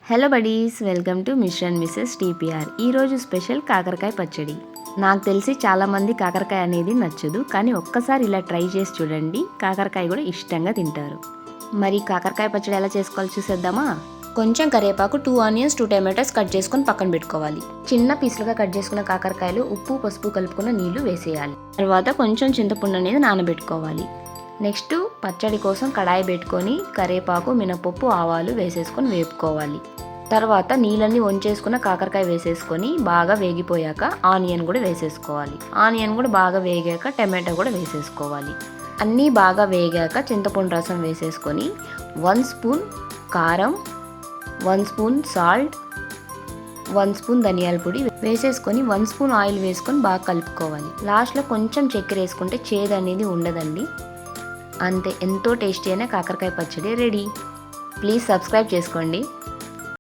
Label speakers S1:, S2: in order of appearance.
S1: Hello buddies, welcome to mission mrs TPR. ఈరోజు special కాకరకాయ పచ్చడి. నాకు తెలిసి చాలామంది కాకరకాయ అనేది నచ్చదు, కానీ ఒక్కసారి ఇలా ట్రై చేసి చూడండి, కాకరకాయ కూడా ఇష్టంగా తింటారు. మరి కాకరకాయ పచ్చడి ఎలా చేసుకోవాలో చూసేద్దామా? కొంచెం కరివేపాకు, 2 ఆనియన్స్, 2 టమాటోస్ కట్ చేసుకొని పక్కన పెట్టుకోవాలి. చిన్న పీసులుగా కట్ చేసుకున్న కాకరకాయలు ఉప్పు పసుపు కలుపుకున్న నీళ్లు వేసేయాలి. తర్వాత కొంచెం చింతపండు అనేది నానబెట్టుకోవాలి. నెక్స్ట్ పచ్చడి కోసం కడాయి పెట్టుకొని కరివేపాకు, మినపప్పు, ఆవాలు వేసేసుకొని వేపుకోవాలి. తర్వాత నీళ్ళన్నీ వంచేసుకున్న కాకరకాయ వేసేసుకొని బాగా వేగిపోయాక ఆనియన్ కూడా వేసేసుకోవాలి. ఆనియన్ కూడా బాగా వేగాక టమాటో కూడా వేసేసుకోవాలి. అన్నీ బాగా వేగాక చింతపండు రసం వేసేసుకొని 1 స్పూన్ కారం, 1 స్పూన్ సాల్ట్, 1 స్పూన్ ధనియాల పొడి వేసేసుకొని 1 స్పూన్ ఆయిల్ వేసుకొని బాగా కలుపుకోవాలి. లాస్ట్లో కొంచెం చక్కెర వేసుకుంటే చేదు అనేది ఉండదండి. అంతే, ఎంతో టేస్టీ అయిన కాకరకాయ పచ్చడి రెడీ. ప్లీజ్ సబ్స్క్రైబ్ చేసుకోండి.